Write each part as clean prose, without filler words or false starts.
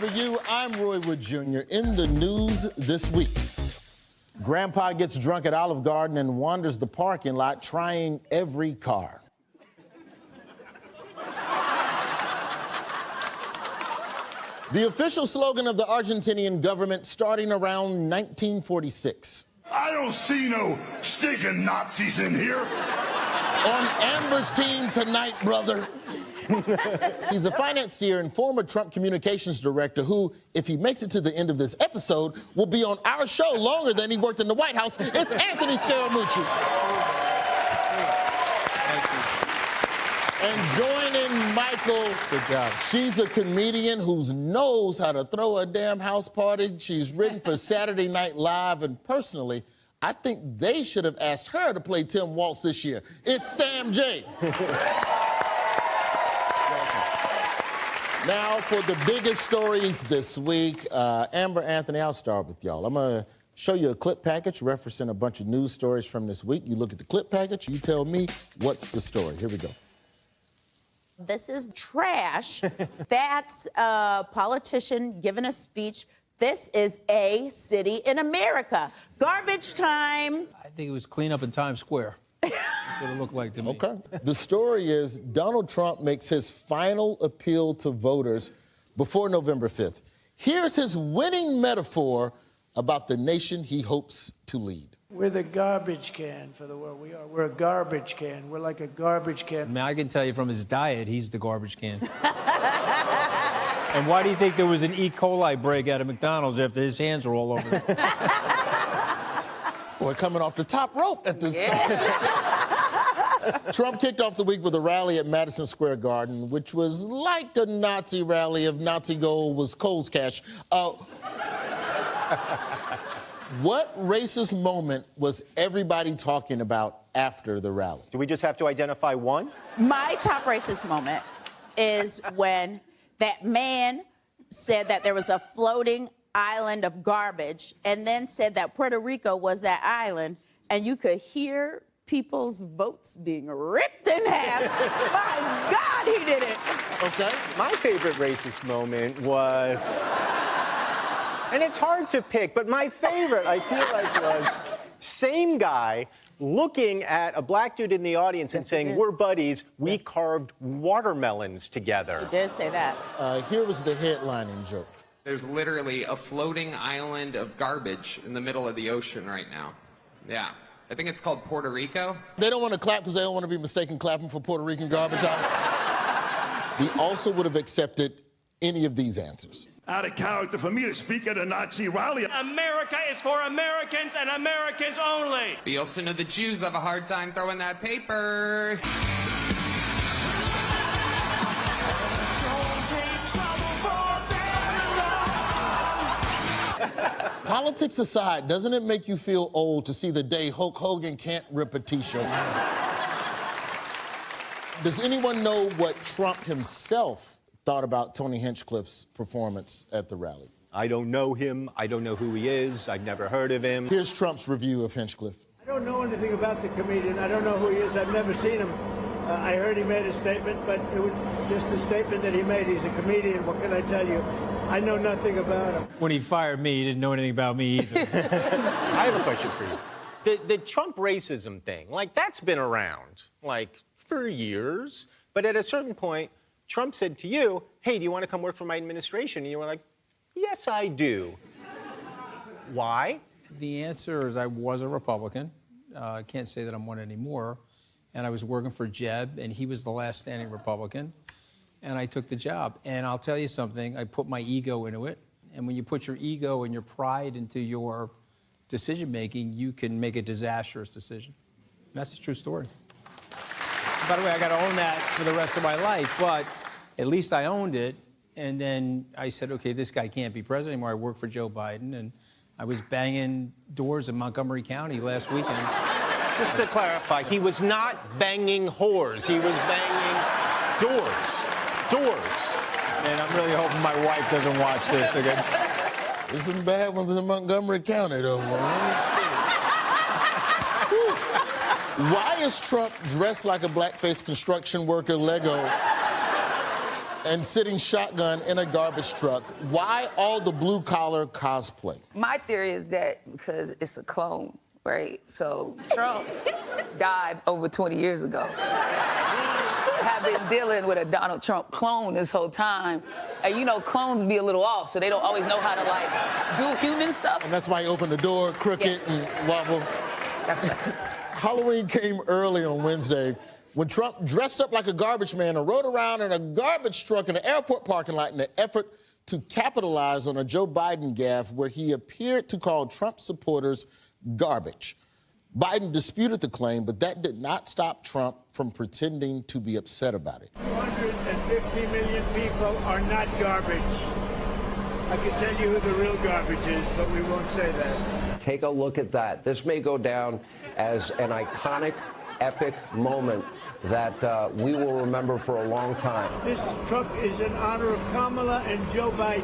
for you. I'm Roy Wood Jr. In the news this week, Grandpa gets drunk at Olive Garden and wanders the parking lot trying every car. The official slogan of the Argentinian government starting around 1946. I don't see no stinking Nazis in here. On Amber's team tonight, brother. He's a financier and former Trump communications director who, if he makes it to the end of this episode, will be on our show longer than he worked in the White House. It's Anthony Scaramucci. And joining Michael, good job. She's a comedian who knows how to throw a damn house party. She's written for Saturday Night Live, and personally, I think they should have asked her to play Tim Waltz this year. It's Sam J. Now for the biggest stories this week. Amber, Anthony, I'll start with y'all. I'm gonna show you a clip package referencing a bunch of news stories from this week. You look at the clip package, you tell me what's the story. Here we go. This is trash. That's a politician giving a speech. This is a city in America. Garbage time. I think it was cleanup in Times Square. That's what it looked like to me. Okay. The story is Donald Trump makes his final appeal to voters before November 5th. Here's his winning metaphor about the nation he hopes to lead. We're the garbage can for the world. We are. We're a garbage can. We're like a garbage can. I mean, I can tell you from his diet, he's the garbage can. And why do you think there was an E. coli break out of McDonald's after his hands were all over it? Boy, coming off the top rope at this start. Trump kicked off the week with a rally at Madison Square Garden, which was like a Nazi rally if Nazi gold was Kohl's cash. What racist moment was everybody talking about after the rally? Do we just have to identify one? My top racist moment is when that man said that there was a floating island of garbage and then said that Puerto Rico was that island, and you could hear people's votes being ripped in half. My God, he did it. Okay. My favorite racist moment was, and it's hard to pick, but my favorite, I feel like, was same guy looking at a black dude in the audience and saying, we're buddies, we carved watermelons together. He did say that. Here was the headlining joke. There's literally a floating island of garbage in the middle of the ocean right now. Yeah. I think it's called Puerto Rico. They don't want to clap because they don't want to be mistaken clapping for Puerto Rican garbage. He also would have accepted any of these answers. Out of character for me to speak at a Nazi rally. America is for Americans and Americans only. But you also know the Jews have a hard time throwing that paper. Politics aside, doesn't it make you feel old to see the day Hulk Hogan can't rip a T-shirt? Does anyone know what Trump himself thought about Tony Hinchcliffe's performance at the rally? I don't know him. I don't know who he is. I've never heard of him. Here's Trump's review of Hinchcliffe. I don't know anything about the comedian. I don't know who he is. I've never seen him. I heard he made a statement, but it was just a statement that he made. He's a comedian. What can I tell you? I know nothing about him. When he fired me, he didn't know anything about me either. I have a question for you. The Trump racism thing, like, that's been around, like, for years. But at a certain point, Trump said to you, hey, do you want to come work for my administration? And you were like, yes, I do. Why? The answer is I was a Republican. I can't say that I'm one anymore. And I was working for Jeb, and he was the last standing Republican. And I took the job. And I'll tell you something, I put my ego into it. And when you put your ego and your pride into your decision-making, you can make a disastrous decision. And that's a true story. By the way, I got to own that for the rest of my life, but at least I owned it. And then I said, okay, this guy can't be president anymore. I worked for Joe Biden, and I was banging doors in Montgomery County last weekend. Just to clarify, he was not banging whores. He was banging doors. Doors. And I'm really hoping my wife doesn't watch this again. There's some bad ones in Montgomery County, though. Why is Trump dressed like a blackface construction worker Lego and sitting shotgun in a garbage truck. Why all the blue-collar cosplay? My theory is that because it's a clone, right? So Trump died over 20 years ago. We have been dealing with a Donald Trump clone this whole time. And you know, clones be a little off, so they don't always know how to, like, do human stuff. And that's why you open the door, crooked Yes. and wobble. That's right. Halloween came early on Wednesday when Trump dressed up like a garbage man and rode around in a garbage truck in an airport parking lot in an effort to capitalize on a Joe Biden gaffe where he appeared to call Trump supporters garbage. Biden disputed the claim, but that did not stop Trump from pretending to be upset about it. 250 million people are not garbage. I can tell you who the real garbage is, but we won't say that. Take a look at that. This may go down as an iconic, epic moment that we will remember for a long time. This truck is in honor of Kamala and Joe Biden.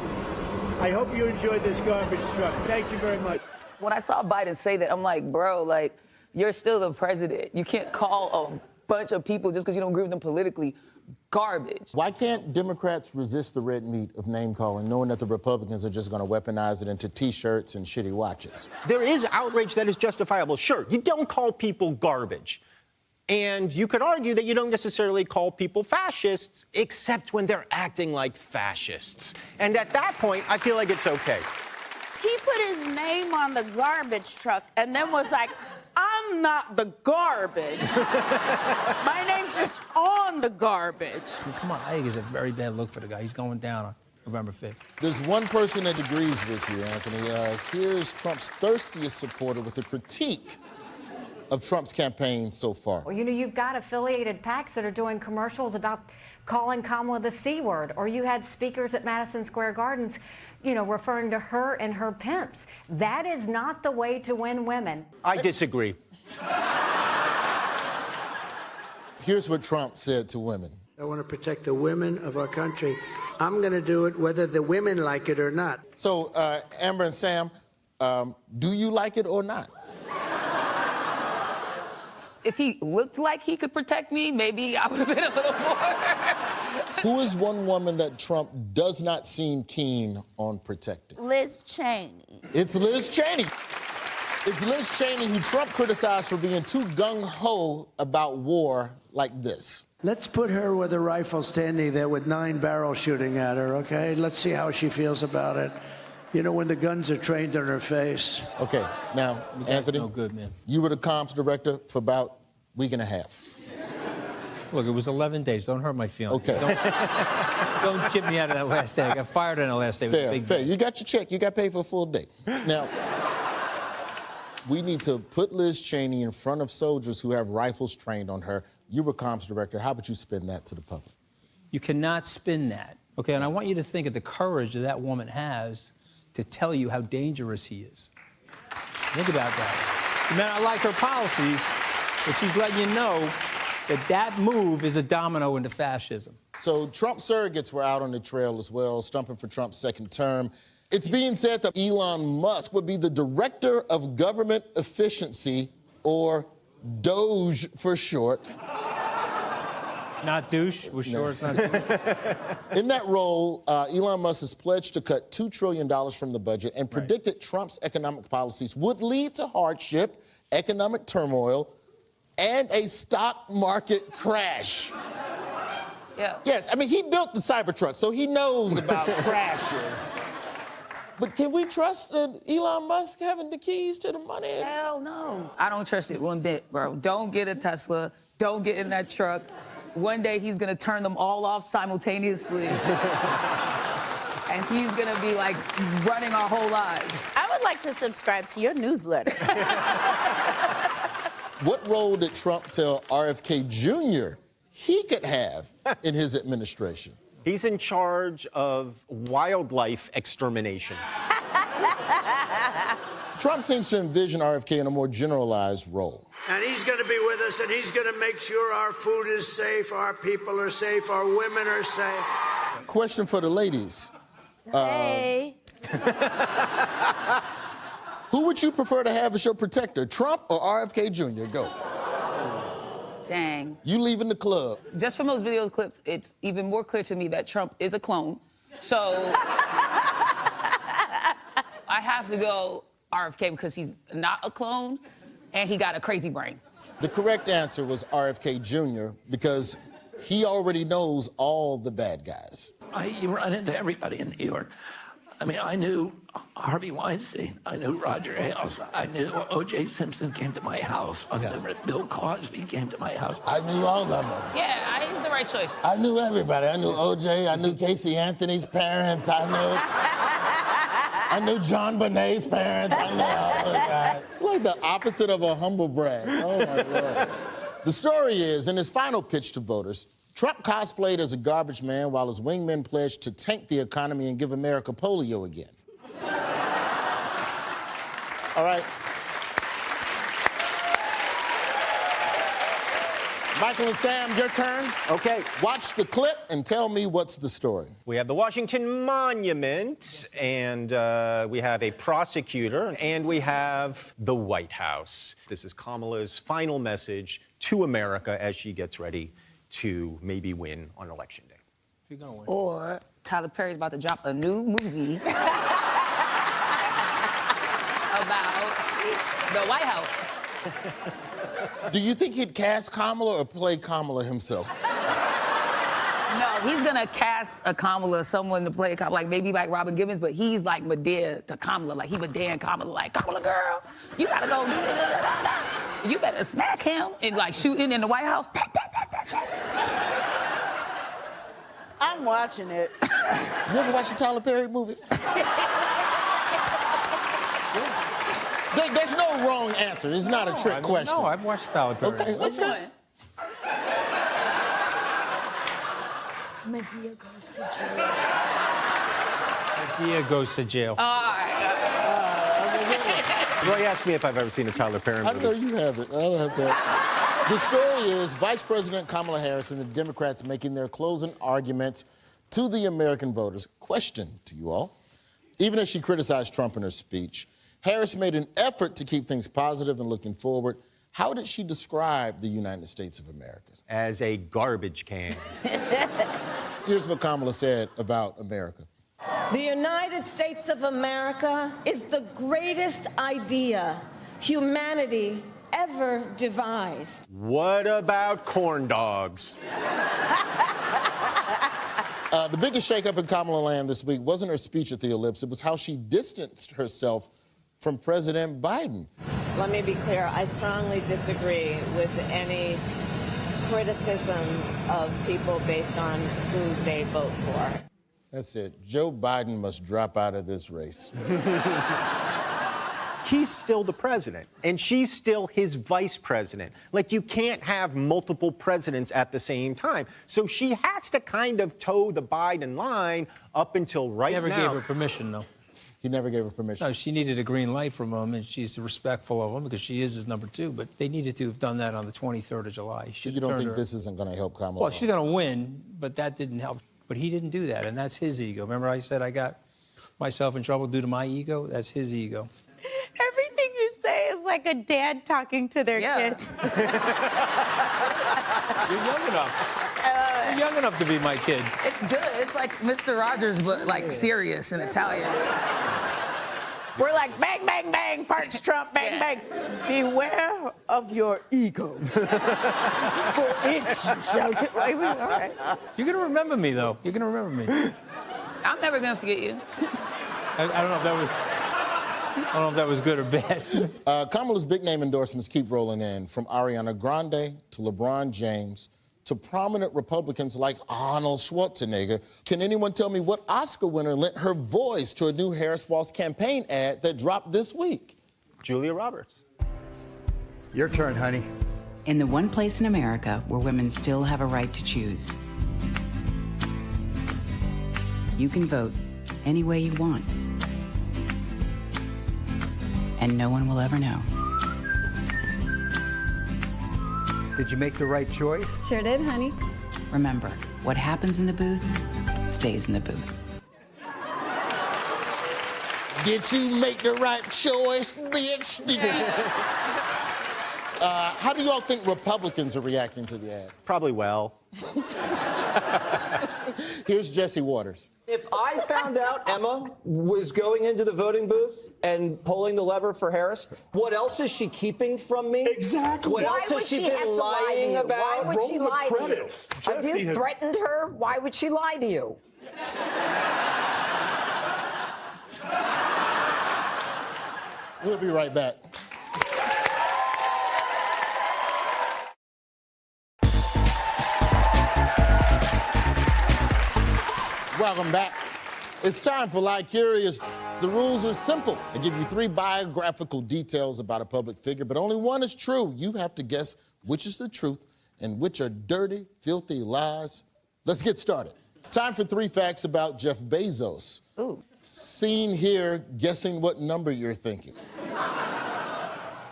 I hope you enjoyed this garbage truck. Thank you very much. When I saw Biden say that, I'm like, bro, like, you're still the president. You can't call a bunch of people just because you don't agree with them politically garbage. Why can't Democrats resist the red meat of name-calling, knowing that the Republicans are just going to weaponize it into T-shirts and shitty watches? There is outrage that is justifiable. Sure, you don't call people garbage. And you could argue that you don't necessarily call people fascists, except when they're acting like fascists. And at that point, I feel like it's okay. He put his name on the garbage truck and then was like, I'm not the garbage. My name's just on the garbage. Come on, I think it's a very bad look for the guy. He's going down on November 5th. There's one person that agrees with you, Anthony. Here's Trump's thirstiest supporter with a critique of Trump's campaign so far. Well, you know, you've got affiliated PACs that are doing commercials about calling Kamala the C word, or you had speakers at Madison Square Gardens, you know, referring to her and her pimps. That is not the way to win women. I disagree. Here's what Trump said to women. I want to protect the women of our country. I'm going to do it whether the women like it or not. So, Amber and Sam, do you like it or not? If he looked like he could protect me, maybe I would have been a little more. Who is one woman that Trump does not seem keen on protecting? Liz Cheney. It's Liz Cheney. It's Liz Cheney who Trump criticized for being too gung-ho about war like this. Let's put her with a rifle standing there with 9 barrels shooting at her, okay? Let's see how she feels about it. You know, when the guns are trained on her face. Okay, now, Anthony, no good, man. You were the comms director for about a week and a half. Look, it was 11 days. Don't hurt my feelings. Okay. Don't chip me out of that last day. I got fired on the last day. It was a big Fair. day. You got your check. You got paid for a full day. Now, we need to put Liz Cheney in front of soldiers who have rifles trained on her. You were comms director. How would you spin that to the public? You cannot spin that, okay? And I want you to think of the courage that that woman has to tell you how dangerous he is. Think about that. You may not like her policies, but she's letting you know that that move is a domino into fascism. So Trump surrogates were out on the trail as well, stumping for Trump's second term. It's being said that Elon Musk would be the director of government efficiency, or Doge for short. Not douche. We're sure it's not douche. In that role, Elon Musk has pledged to cut $2 trillion from the budget and predicted Trump's economic policies would lead to hardship, economic turmoil, and a stock market crash. Yeah. Yes, I mean, he built the Cybertruck, so he knows about crashes. But can we trust Elon Musk having the keys to the money? Hell no. I don't trust it one bit, bro. Don't get a Tesla. Don't get in that truck. One day he's gonna turn them all off simultaneously. And he's gonna be like running our whole lives. I would like to subscribe to your newsletter. What role did Trump tell RFK Jr. he could have in his administration? He's in charge of wildlife extermination. Trump seems to envision RFK in a more generalized role. And he's going to be with us, and he's going to make sure our food is safe, our people are safe, our women are safe. Question for the ladies. Hey. Who would you prefer to have as your protector, Trump or RFK Jr.? Go. Dang. You leaving the club. Just from those video clips, it's even more clear to me that Trump is a clone. So I have to go RFK because he's not a clone and he got a crazy brain. The correct answer was RFK Jr. because he already knows all the bad guys. You run into everybody in New York. I mean, I knew Harvey Weinstein. I knew Roger Ailes. I knew O.J. Simpson came to my house. Bill Cosby came to my house. I knew all of them. Yeah, it's the right choice. I knew everybody. I knew O.J. I knew Casey Anthony's parents. I knew John Bonet's parents. I knew all the guys. It's like the opposite of a humble brag. Oh, my Lord. The story is, in his final pitch to voters, Trump cosplayed as a garbage man while his wingmen pledged to tank the economy and give America polio again. All right. Michael and Sam, your turn. Okay. Watch the clip and tell me what's the story. We have the Washington Monument, and we have a prosecutor, and we have the White House. This is Kamala's final message to America as she gets ready to maybe win on Election Day. You're gonna win. Or Tyler Perry's about to drop a new movie about the White House. Do you think he'd cast Kamala or play Kamala himself? No, he's gonna cast a Kamala, someone to play Kamala, like maybe like Robin Givens, but he's like Medea to Kamala, like he Medea and Kamala, like Kamala girl, you gotta go, you better smack him and like shooting in the White House. I'm watching it. You ever watch a Tyler Perry movie? There's no wrong answer. It's not a trick question. No, I've watched Tyler Perry. Okay, Which one? Medea goes to jail. Medea goes to jail. Roy asked me if I've ever seen a Tyler Perry movie. I know you haven't. I don't have that. The story is Vice President Kamala Harris and the Democrats making their closing arguments to the American voters. Question to you all. Even as she criticized Trump in her speech, Harris made an effort to keep things positive and looking forward. How did she describe the United States of America? As a garbage can. Here's what Kamala said about America. The United States of America is the greatest idea humanity ever devised. What about corn dogs? The biggest shakeup in Kamala land this week wasn't her speech at the Ellipse. It was how she distanced herself from President Biden. Let me be clear, I strongly disagree with any criticism of people based on who they vote for. That's it. Joe Biden must drop out of this race. He's still the president, and she's still his vice president. Like, you can't have multiple presidents at the same time. So she has to kind of toe the Biden line up until right now. Never gave her permission, though. He never gave her permission. No, she needed a green light from him, and she's respectful of him because she is his number two. But they needed to have done that on the 23rd of July. So you don't think this isn't going to help Kamala? Well, she's going to win, but that didn't help. But he didn't do that, and that's his ego. Remember I said I got myself in trouble due to my ego? That's his ego. Everything you say is like a dad talking to their kids. You're young enough. You're young enough to be my kid. It's good. It's like Mr. Rogers, but like serious in Italian. We're like bang, bang, bang, farts Trump, bang, bang. Beware of your ego. For it shall get right. All right. You're going to remember me, though. You're going to remember me. I'm never going to forget you. I don't know if that was... I don't know if that was good or bad. Kamala's big name endorsements keep rolling in, from Ariana Grande to LeBron James to prominent Republicans like Arnold Schwarzenegger. Can anyone tell me what Oscar winner lent her voice to a new Harris Walsh campaign ad that dropped this week? Julia Roberts. Your turn, honey. In the one place in America where women still have a right to choose, you can vote any way you want. And no one will ever know. Did you make the right choice? Sure did, honey. Remember, what happens in the booth stays in the booth. Did you make the right choice, bitch? How do you all think Republicans are reacting to the ad? Probably well. Here's Jesse Waters. If I found out Emma was going into the voting booth and pulling the lever for Harris, what else is she keeping from me? Exactly. What Why else would has she she have been to lie to lying you? about? Why would she Roll the lie to you? credits. Have you threatened her? Why would she lie to you? We'll be right back. Welcome back. It's time for Lie Curious. The rules are simple. I give you 3 biographical details about a public figure, but only one is true. You have to guess which is the truth and which are dirty, filthy lies. Let's get started. Time for 3 facts about Jeff Bezos. Ooh. Seen here guessing what number you're thinking.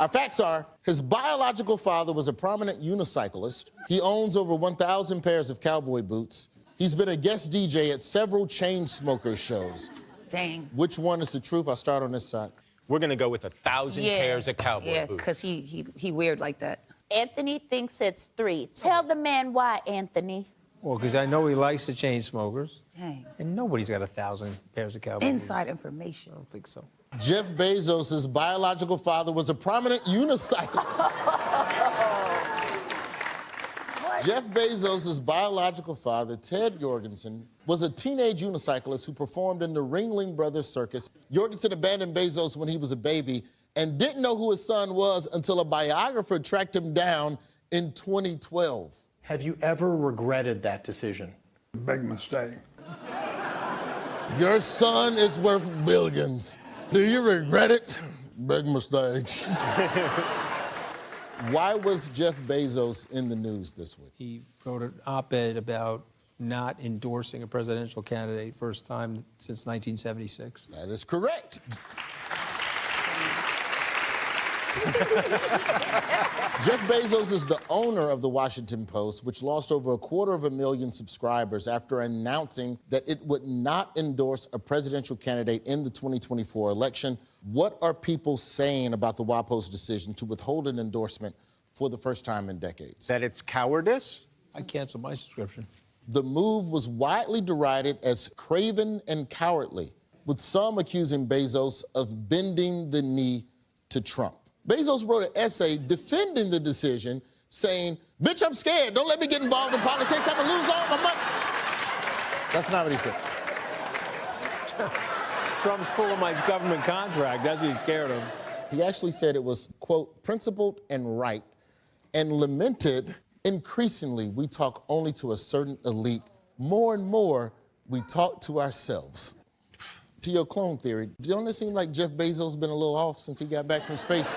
Our facts are, his biological father was a prominent unicyclist. He owns over 1,000 pairs of cowboy boots. He's been a guest DJ at several chain smokers shows. Dang. Which one is the truth? I'll start on this side. We're gonna go with 1,000 pairs of cowboy yeah, boots. because he weird like that. Anthony thinks it's 3. Tell the man why, Anthony. Well, because I know he likes the chain smokers. Dang. And nobody's got 1,000 pairs of cowboy Inside boots. information. I don't think so. Jeff Bezos' biological father was a prominent unicyclist. Jeff Bezos' biological father, Ted Jorgensen, was a teenage unicyclist who performed in the Ringling Brothers Circus. Jorgensen abandoned Bezos when he was a baby and didn't know who his son was until a biographer tracked him down in 2012. Have you ever regretted that decision? Big mistake. Your son is worth billions. Do you regret it? Big mistake. Why was Jeff Bezos in the news this week? He wrote an op-ed about not endorsing a presidential candidate first time since 1976. That is correct. Jeff Bezos is the owner of the Washington Post, which lost over 250,000 subscribers after announcing that it would not endorse a presidential candidate in the 2024 election. What are people saying about the WAPO's decision to withhold an endorsement for the first time in decades? That it's cowardice? I canceled my subscription. The move was widely derided as craven and cowardly, with some accusing Bezos of bending the knee to Trump. Bezos wrote an essay defending the decision, saying, "Bitch, I'm scared. Don't let me get involved in politics. I'm gonna lose all my money." That's not what he said. Trump's pulling my government contract. That's what he's scared of. He actually said it was, quote, principled and right, and lamented, increasingly, we talk only to a certain elite. More and more, we talk to ourselves. To your clone theory, don't it seem like Jeff Bezos been a little off since he got back from space?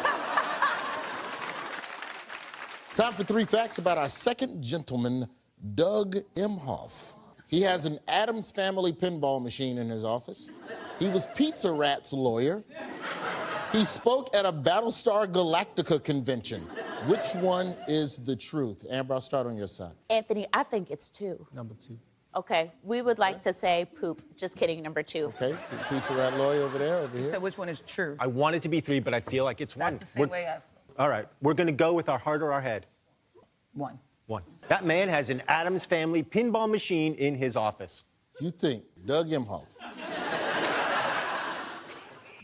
Time for 3 facts about our second gentleman, Doug Emhoff. He has an Addams Family pinball machine in his office. He was Pizza Rat's lawyer. He spoke at a Battlestar Galactica convention. Which one is the truth? Amber, I'll start on your side. Anthony, I think it's 2. Number 2. Okay, we would like to say poop. Just kidding, number 2. Okay, Pizza Rat lawyer over there, over here. So which one is true? I want it to be 3, but I feel like it's 1. That's the same way I feel. All right, we're gonna go with our heart or our head. 1. 1. That man has an Addams Family pinball machine in his office. You think Doug Emhoff,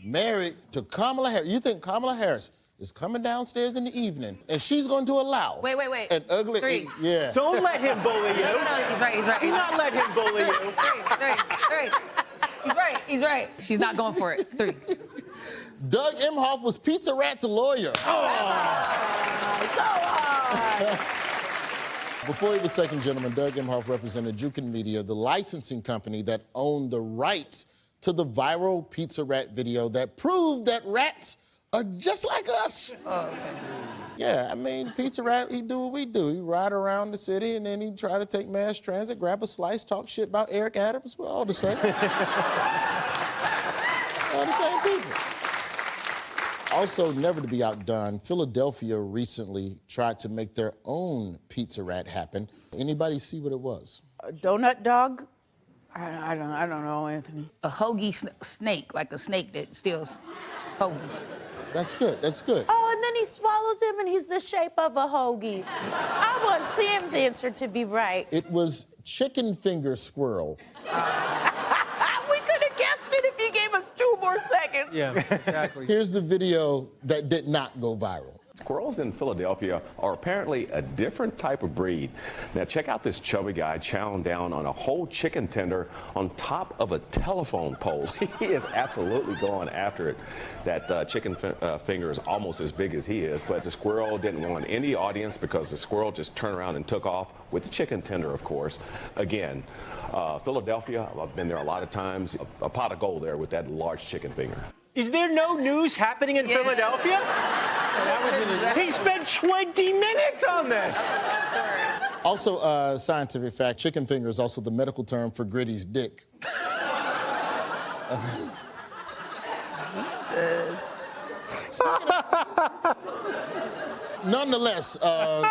married to Kamala Harris, you think Kamala Harris is coming downstairs in the evening and she's going to allow Wait. an ugly... 3. Yeah. Don't let him bully you. No, he's right. Do not let him bully you. 3. He's right. She's not going for it. 3. Doug Emhoff was Pizza Rat's lawyer. Before he was second gentleman, Doug Emhoff represented Jukin Media, the licensing company that owned the rights to the viral Pizza Rat video that proved that rats are just like us. Oh, okay. Yeah, I mean, Pizza Rat, he do what we do. He ride around the city and then he try to take mass transit, grab a slice, talk shit about Eric Adams. We're all the same. All the same people. Also, never to be outdone, Philadelphia recently tried to make their own Pizza Rat happen. Anybody see what it was? A donut dog? I don't know, Anthony. A hoagie snake, like a snake that steals hoagies. That's good. That's good. Oh, Oh, and then he swallows him and he's the shape of a hoagie. I want Sam's answer to be right. It was chicken finger squirrel. We could have guessed it if he gave us 2 more seconds. Yeah, exactly. Here's the video that did not go viral. Squirrels in Philadelphia are apparently a different type of breed. Now check out this chubby guy chowing down on a whole chicken tender on top of a telephone pole. He is absolutely going after it. That chicken finger is almost as big as he is, but the squirrel didn't want any audience because the squirrel just turned around and took off with the chicken tender, of course. Again, Philadelphia, I've been there a lot of times, a pot of gold there with that large chicken finger. Is there no news happening in Philadelphia? He spent 20 minutes on this. Also, scientific fact, chicken finger is also the medical term for Gritty's dick. Nonetheless,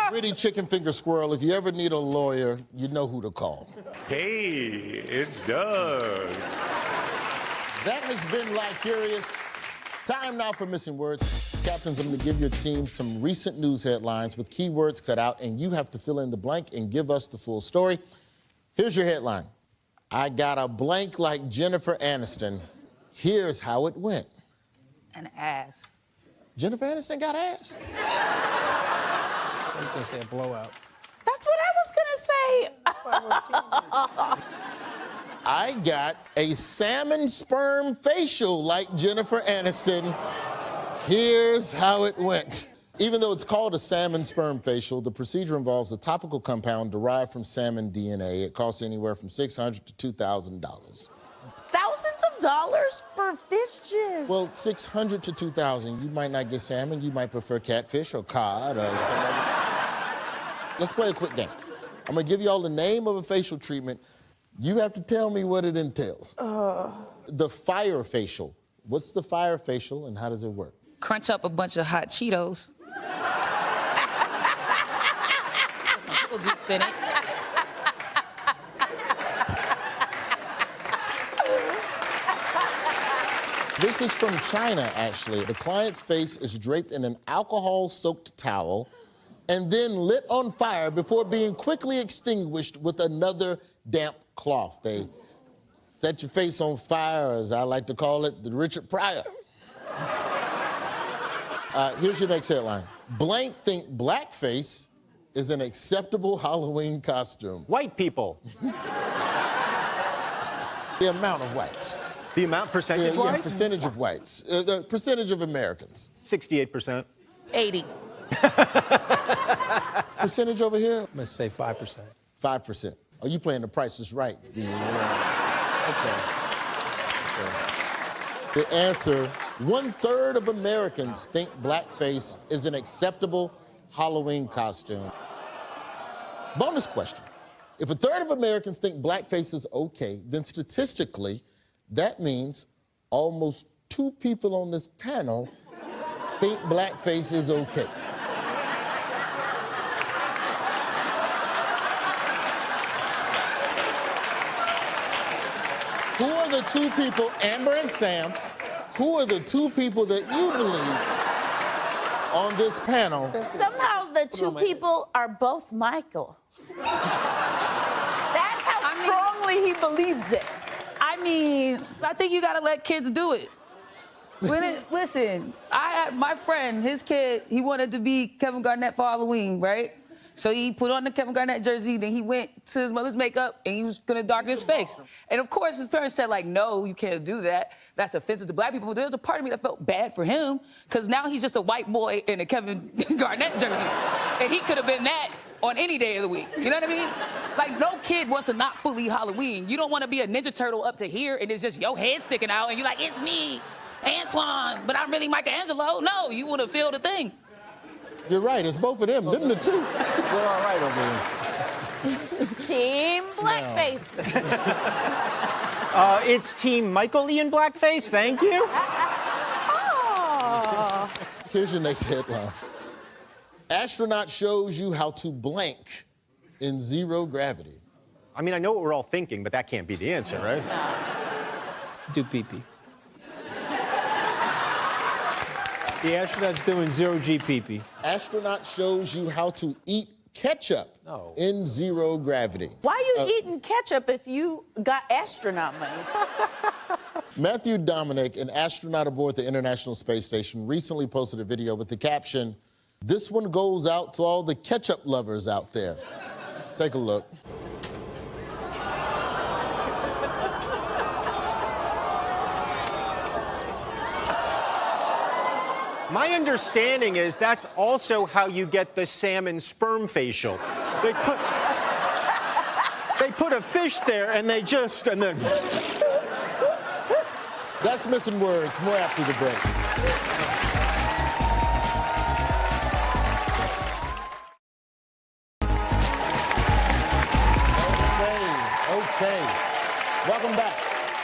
Gritty chicken finger squirrel, if you ever need a lawyer, you know who to call. Hey, it's Doug. That has been Like Curious. Time now for Missing Words. Captains, I'm going to give your team some recent news headlines with keywords cut out, and you have to fill in the blank and give us the full story. Here's your headline. I got a blank like Jennifer Aniston. Here's how it went. An ass. Jennifer Aniston got ass? I was going to say a blowout. That's what I was gonna say. I got a salmon sperm facial like Jennifer Aniston. Here's how it went. Even though it's called a salmon sperm facial, the procedure involves a topical compound derived from salmon DNA. It costs anywhere from $600 to $2,000. Thousands of dollars for fish juice. Well, $600 to $2,000. You might not get salmon. You might prefer catfish or cod or something. Let's play a quick game. I'm gonna give you all the name of a facial treatment. You have to tell me what it entails. The fire facial. What's the fire facial and how does it work? Crunch up a bunch of hot Cheetos. Pickle juice in it. This is from China, actually. The client's face is draped in an alcohol-soaked towel and then lit on fire before being quickly extinguished with another damp cloth. They set your face on fire, as I like to call it, the Richard Pryor. Here's your next headline. Blank think blackface is an acceptable Halloween costume. White people. The amount of whites. The amount percentage-wise? Yeah, percentage of whites. The percentage of Americans. 68%. 80. Percentage over here? I'm going to say 5%. 5%. Oh, you playing The Price is Right. Okay. The answer, 1/3 of Americans think blackface is an acceptable Halloween costume. Bonus question. If 1/3 of Americans think blackface is okay, then statistically, that means almost 2 people on this panel think blackface is okay. Who are the 2 people, Amber and Sam, who are the 2 people that you believe on this panel? Somehow the 2 people are both Michael. That's how strongly he believes it. I mean, I think you gotta let kids do it. Listen, I had my friend, his kid, he wanted to be Kevin Garnett for Halloween, right? So he put on the Kevin Garnett jersey, then he went to his mother's makeup, and he was gonna darken his face. And of course, his parents said, like, no, you can't do that. That's offensive to black people. But there was a part of me that felt bad for him, because now he's just a white boy in a Kevin Garnett jersey. And he could have been that on any day of the week. You know what I mean? Like, no kid wants to not fully Halloween. You don't want to be a Ninja Turtle up to here, and it's just your head sticking out, and you're like, it's me, Antoine, but I'm really Michelangelo. No, you want to feel the thing. You're right, it's both of them, them the 2. We're all right over here. Team Blackface. It's Team Michael Ian Blackface, thank you. Oh. Here's your next headline. Astronaut shows you how to blank in 0 gravity. I mean, I know what we're all thinking, but that can't be the answer, right? Do pee-pee. The astronaut's doing 0G pee-pee. Astronaut shows you how to eat ketchup in zero gravity. Why are you eating ketchup if you got astronaut money? Matthew Dominic, an astronaut aboard the International Space Station, recently posted a video with the caption, "This one goes out to all the ketchup lovers out there." Take a look. My understanding is that's also how you get the salmon sperm facial. They put a fish there and then. That's missing words. More after the break. Okay. Welcome back.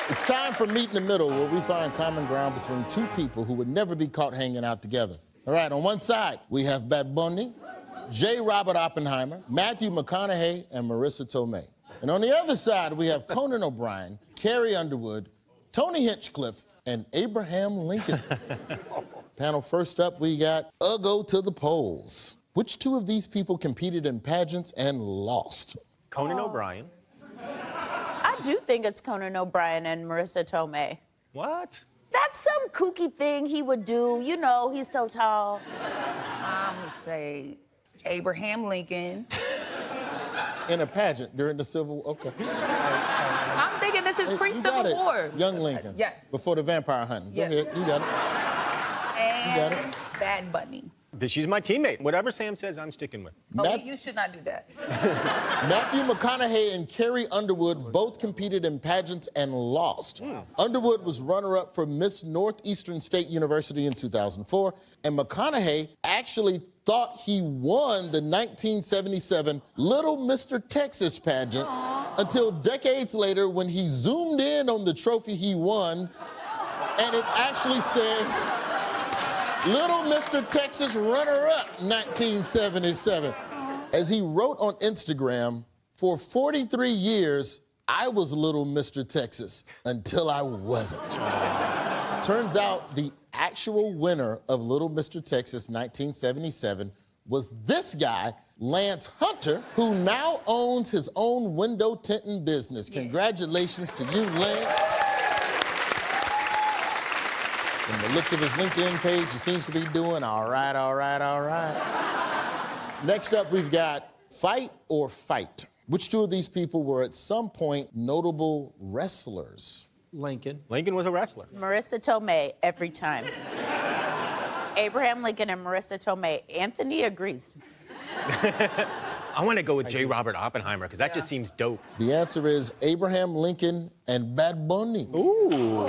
It's time for Meet in the Middle, where we find common ground between two people who would never be caught hanging out together. All right, on one side, we have Bad Bunny, J. Robert Oppenheimer, Matthew McConaughey, and Marissa Tomei. And on the other side, we have Conan O'Brien, Carrie Underwood, Tony Hinchcliffe, and Abraham Lincoln. Panel, first up, we got Go to the polls. Which two of these people competed in pageants and lost? Conan O'Brien. I do think it's Conan O'Brien and Marissa Tomei. What? That's some kooky thing he would do. You know, he's so tall. I'm gonna say Abraham Lincoln. In a pageant during the Civil War. Okay. I'm thinking this is pre-Civil War. Young Lincoln. Yes. Before the vampire hunting. Yes. Go ahead. You got it. And You got it. Bad Bunny. She's my teammate. Whatever Sam says, I'm sticking with. You should not do that. Matthew McConaughey and Carrie Underwood both competed in pageants and lost. Underwood was runner-up for Miss Northeastern State University in 2004, and McConaughey actually thought he won the 1977 Little Mr. Texas pageant until decades later when he zoomed in on the trophy he won, and it actually said, Little Mr. Texas runner-up 1977. As he wrote on Instagram, for 43 years, I was Little Mr. Texas until I wasn't. Turns out the actual winner of Little Mr. Texas 1977 was this guy, Lance Hunter, who now owns his own window tinting business. Congratulations to you, Lance. From the looks of his LinkedIn page, he seems to be doing all right. Next up, we've got Fight or Fight. Which two of these people were at some point notable wrestlers? Lincoln. Lincoln was a wrestler. Marissa Tomei every time. Abraham Lincoln and Marissa Tomei. Anthony agrees. I want to go with J. Robert Oppenheimer because that just seems dope. The answer is Abraham Lincoln and Bad Bunny. Ooh.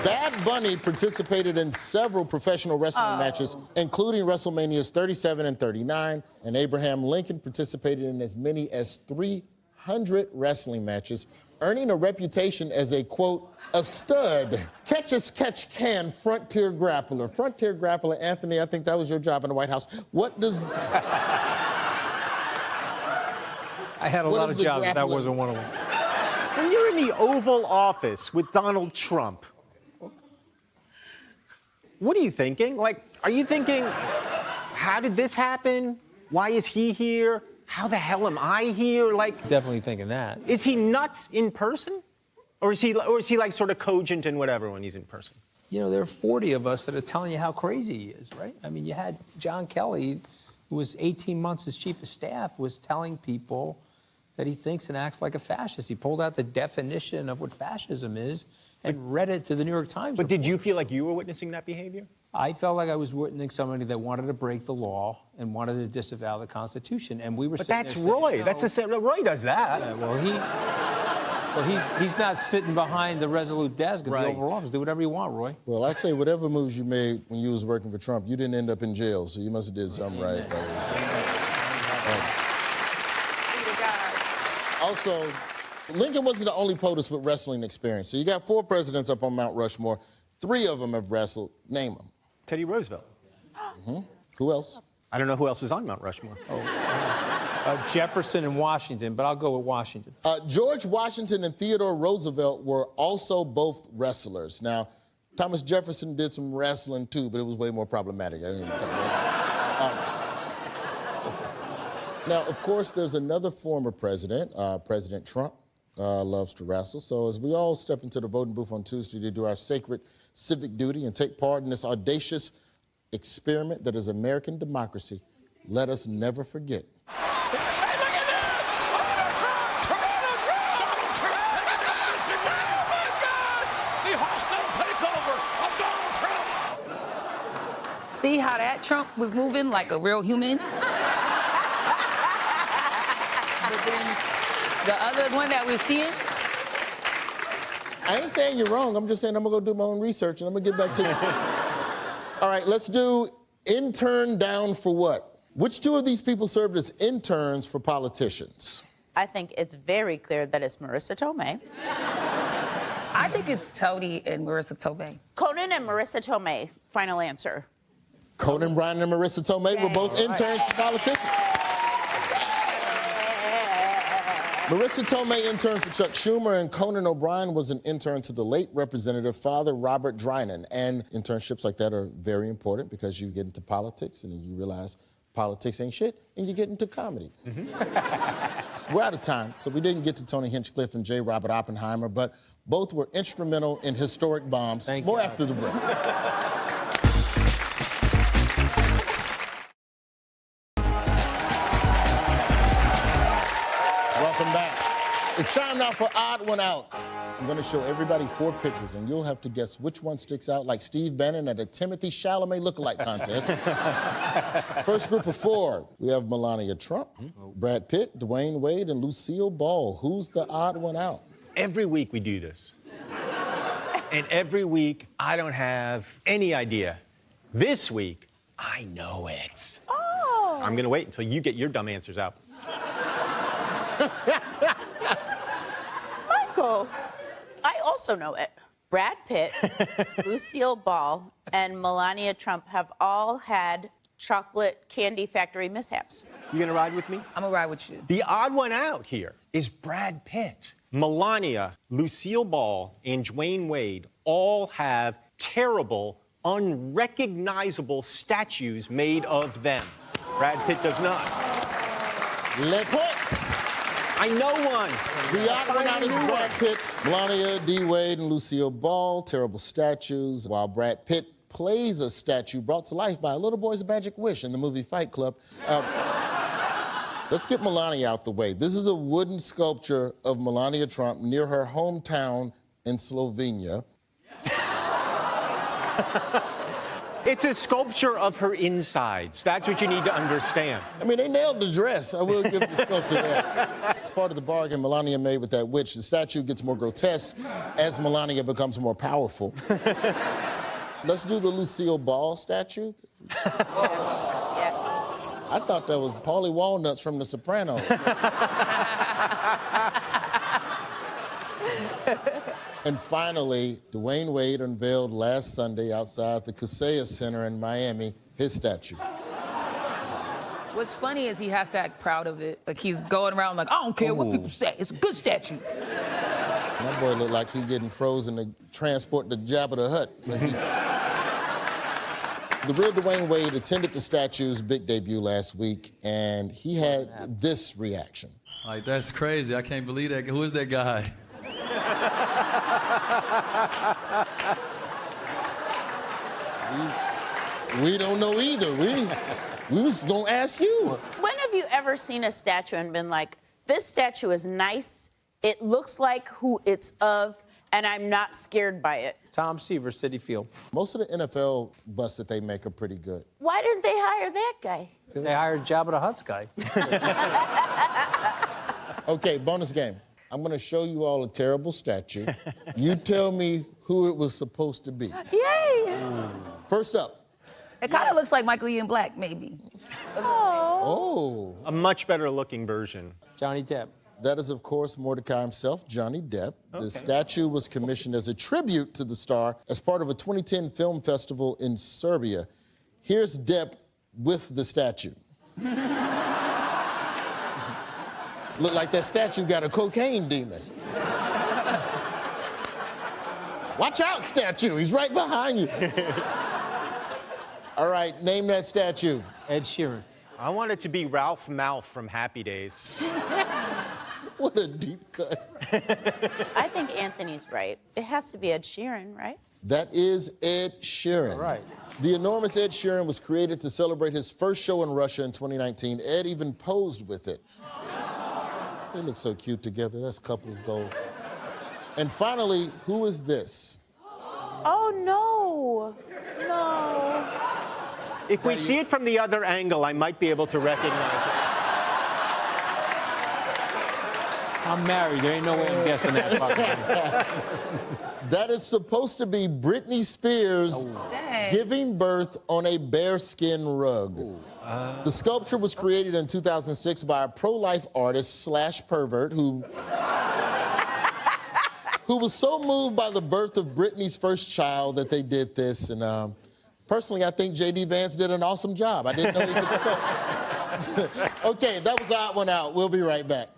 Bad Bunny participated in several professional wrestling matches, including WrestleManias 37 and 39, and Abraham Lincoln participated in as many as 300 wrestling matches, earning a reputation as a, quote, a stud, catch-as-catch-can frontier grappler. Frontier grappler, Anthony, I think that was your job in the White House. What does... I had a lot of jobs, but that wasn't one of them. When you're in the Oval Office with Donald Trump, what are you thinking? Like, are you thinking, how did this happen? Why is he here? How the hell am I here? Like, Definitely thinking that. is he nuts in person? Or is he like sort of cogent and whatever when he's in person? You know, there are 40 of us that are telling you how crazy he is, right? I mean, you had John Kelly, who was 18 months as chief of staff, was telling people that he thinks and acts like a fascist. He pulled out the definition of what fascism is and read it to the New York Times. But did you feel like you were witnessing that behavior? I felt like I was witnessing somebody that wanted to break the law and wanted to disavow the Constitution. And we were But sitting that's there saying, Roy. no. Roy does that. Yeah, well, he's not sitting behind the resolute desk at the Oval Office. Do whatever you want, Roy. Well, I say whatever moves you made when you was working for Trump, you didn't end up in jail, so you must have did something right. Also, Lincoln wasn't the only POTUS with wrestling experience. So you got 4 presidents up on Mount Rushmore. 3 of them have wrestled. Name them. Teddy Roosevelt. Who else? I don't know who else is on Mount Rushmore. Jefferson and Washington, but I'll go with Washington. George Washington and Theodore Roosevelt were also both wrestlers. Now, Thomas Jefferson did some wrestling too, but it was way more problematic. Now, of course, there's another former president, President Trump, loves to wrestle. So as we all step into the voting booth on Tuesday to do our sacred civic duty and take part in this audacious experiment that is American democracy, let us never forget. See how that Trump was moving like a real human? But then the other one that we're seeing? I ain't saying you're wrong. I'm just saying I'm gonna go do my own research and I'm gonna get back to you. All right, let's do intern down for what? Which two of these people served as interns for politicians? I think it's very clear that it's Marissa Tomei. I think it's Tony and Marissa Tomei. Conan and Marissa Tomei, final answer. Conan Bryan and Marissa Tomei were both interns for politicians. Marissa Tomei interned for Chuck Schumer, and Conan O'Brien was an intern to the late Representative Father Robert Drinan. And internships like that are very important because you get into politics and then you realize politics ain't shit, and you get into comedy. We're out of time, so we didn't get to Tony Hinchcliffe and J. Robert Oppenheimer, but both were instrumental in historic bombs. More after the break. Welcome back. It's time now for Odd One Out. I'm going to show everybody 4 pictures, and you'll have to guess which one sticks out like Steve Bannon at a Timothy Chalamet lookalike contest. First group of 4. We have Melania Trump, Brad Pitt, Dwayne Wade, and Lucille Ball. Who's the odd one out? Every week we do this. And every week I don't have any idea. This week, I know it. Oh. I'm going to wait until you get your dumb answers out. Michael, I also know it. Brad Pitt, Lucille Ball, and Melania Trump have all had chocolate candy factory mishaps. You gonna ride with me? I'm gonna ride with you. The odd one out here is Brad Pitt. Melania, Lucille Ball, and Dwayne Wade all have terrible, unrecognizable statues made of them. Brad Pitt does not. Les points. I know one. The odd one out is Brad Pitt, Melania, D. Wade, and Lucille Ball. Terrible statues. While Brad Pitt plays a statue brought to life by a little boy's magic wish in the movie Fight Club. Let's get Melania out the way. This is a wooden sculpture of Melania Trump near her hometown in Slovenia. It's a sculpture of her insides. That's what you need to understand. I mean, they nailed the dress. I will give the sculptor that. It's part of the bargain Melania made with that witch. The statue gets more grotesque as Melania becomes more powerful. Let's do the Lucille Ball statue. Yes. I thought that was Paulie Walnuts from The Sopranos. And finally, Dwayne Wade unveiled last Sunday outside the Kaseya Center in Miami his statue. What's funny is he has to act proud of it. Like he's going around like, I don't care what people say. It's a good statue. That boy looked like he's getting frozen to transport to Jabba the Hutt. The real Dwayne Wade attended the statue's big debut last week, and he had this reaction. Like, that's crazy. I can't believe that. Who is that guy? We don't know either. We was gonna ask you. When have you ever seen a statue and been like, this statue is nice, it looks like who it's of, and I'm not scared by it? Tom Seaver, Citi Field. Most of the NFL busts that they make are pretty good. Why didn't they hire that guy? Because they hired Jabba the Hutt's guy. Okay, bonus game. I'm gonna show you all a terrible statue. You tell me who it was supposed to be. Yay! First up. It kind of looks like Michael Ian Black, maybe. Oh. A much better looking version. Johnny Depp. That is, of course, Mordecai himself, Johnny Depp. The statue was commissioned as a tribute to the star as part of a 2010 film festival in Serbia. Here's Depp with the statue. Look like that statue got a cocaine demon. Watch out, statue. He's right behind you. All right, name that statue. Ed Sheeran. I want it to be Ralph Malph from Happy Days. What a deep cut. I think Anthony's right. It has to be Ed Sheeran, right? That is Ed Sheeran. All right. The enormous Ed Sheeran was created to celebrate his first show in Russia in 2019. Ed even posed with it. They look so cute together. That's couples goals. And finally, who is this? Oh, no. No. If we see it from the other angle, I might be able to recognize it. I'm married. There ain't no way I'm guessing that. That is supposed to be Britney Spears giving birth on a bearskin rug. The sculpture was created in 2006 by a pro-life artist / pervert who was so moved by the birth of Britney's first child that they did this. And personally, I think J.D. Vance did an awesome job. I didn't know he could sculpt. Okay, that was Odd One Out. We'll be right back.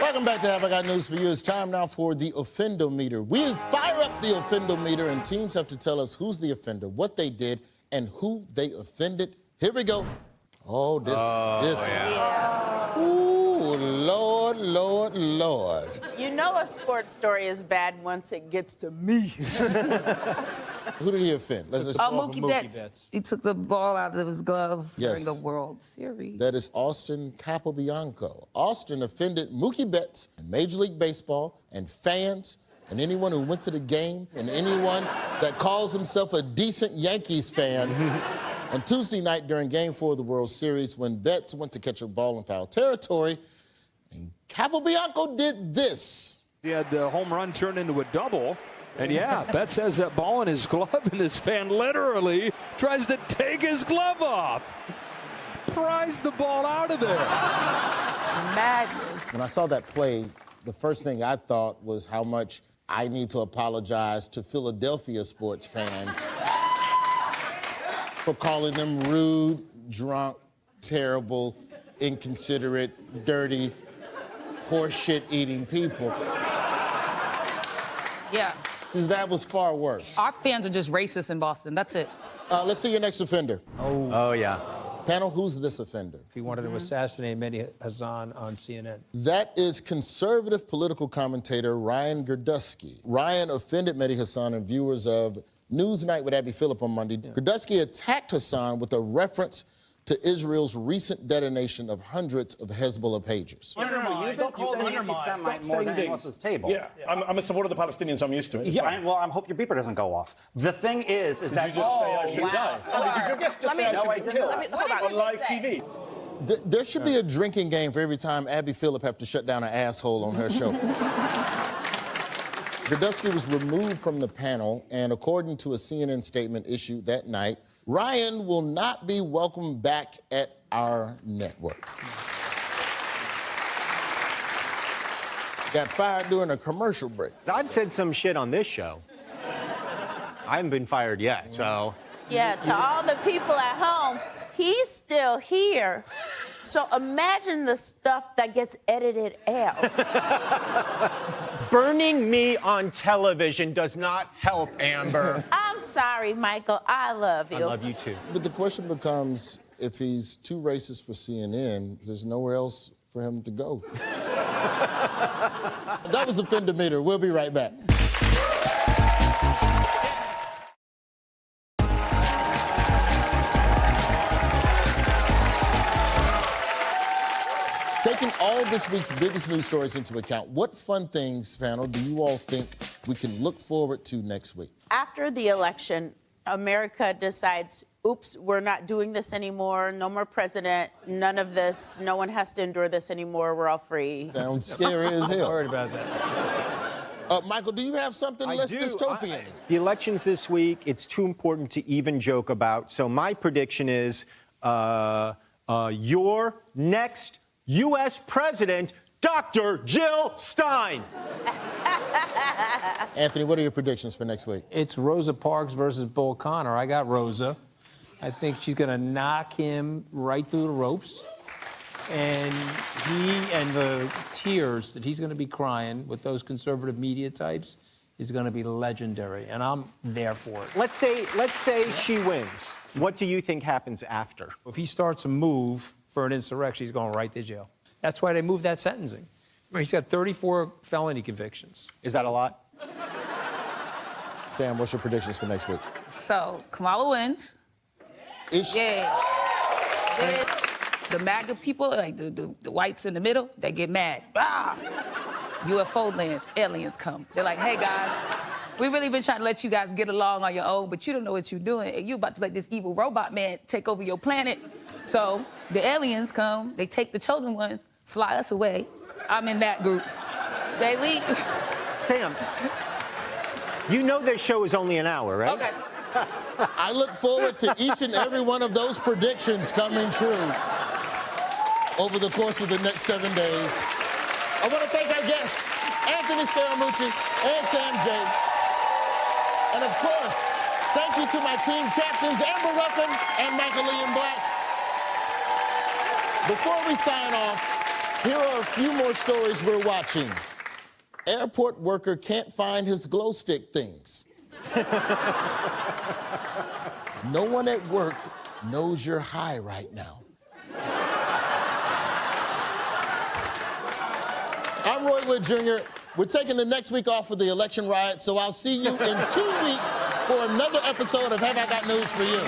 Welcome back to Have I Got News for You. It's time now for the Offendometer. We fire up the Offendometer, and teams have to tell us who's the offender, what they did, and who they offended. Here we go. Oh, this. Yeah. Ooh, Lord, Lord, Lord. You know a sports story is bad once it gets to me. Who did he offend? Let's just Mookie Betts. He took the ball out of his glove during the World Series. That is Austin Capobianco. Austin offended Mookie Betts and Major League Baseball and fans and anyone who went to the game and anyone that calls himself a decent Yankees fan on Tuesday night during Game 4 of the World Series when Betts went to catch a ball in foul territory. And Capobianco did this. He had the home run turned into a double. And yeah, Betts has that ball in his glove, and this fan literally tries to take his glove off. Pries the ball out of there. Madness. When I saw that play, the first thing I thought was how much I need to apologize to Philadelphia sports fans for calling them rude, drunk, terrible, inconsiderate, dirty, horseshit-eating people. Yeah. Because that was far worse. Our fans are just racist in Boston. That's it. Let's see your next offender. Oh, yeah. Panel, who's this offender? If he wanted to assassinate Mehdi Hassan on CNN. That is conservative political commentator Ryan Girdusky. Ryan offended Mehdi Hassan and viewers of Newsnight with Abby Phillip on Monday. Yeah. Girdusky attacked Hassan with a reference to Israel's recent detonation of hundreds of Hezbollah pagers. No, you don't call an anti-Semite more than anyone else's table. Yeah, I'm a supporter of the Palestinians. I'm used to it. Yeah, I hope your beeper doesn't go off. The thing is that you just say I should die. Did your guest just say I should be killed on live TV? There should be a drinking game for every time Abby Phillip have to shut down an asshole on her show. Girdusky was removed from the panel, and according to a CNN statement issued that night, Ryan will not be welcomed back at our network. Got fired during a commercial break. I've said some shit on this show. I haven't been fired yet, so. Yeah, to all the people at home, he's still here. So imagine the stuff that gets edited out. Burning me on television does not help, Amber. I'm sorry, Michael. I love you. I love you too. But the question becomes, if he's too racist for CNN, there's nowhere else for him to go. That was Offendometer. We'll be right back. Taking all this week's biggest news stories into account, what fun things, panel, do you all think we can look forward to next week? After the election, America decides, oops, we're not doing this anymore. No more president. None of this. No one has to endure this anymore. We're all free. Sounds scary as hell. I'm worried about that. Michael, do you have something less dystopian? The elections this week, it's too important to even joke about. So my prediction is your next U.S. President, Dr. Jill Stein. Anthony, what are your predictions for next week? It's Rosa Parks versus Bull Connor. I got Rosa. I think she's going to knock him right through the ropes. And he and the tears that he's going to be crying with those conservative media types is going to be legendary. And I'm there for it. Let's say she wins. What do you think happens after? If he starts a move for an insurrection, he's going right to jail. That's why they moved that sentencing. He's got 34 felony convictions. Is that a lot? Sam, what's your predictions for next week? So Kamala wins. Yeah. Then the MAGA people, like the whites in the middle, they get mad. Ah! UFO lands, aliens come. They're like, hey guys, we really been trying to let you guys get along on your own, but you don't know what you're doing, and you about to let this evil robot man take over your planet. So the aliens come, they take the chosen ones, fly us away. I'm in that group. They leave. Sam, you know this show is only an hour, right? Okay. I look forward to each and every one of those predictions coming true over the course of the next 7 days. I want to thank our guests, Anthony Scaramucci and Sam J. And of course, thank you to my team captains, Amber Ruffin and Michael Ian Black. Before we sign off, here are a few more stories we're watching. Airport worker can't find his glow stick things. No one at work knows you're high right now. I'm Roy Wood Jr. We're taking the next week off for the election riot, so I'll see you in 2 weeks for another episode of Have I Got News for You.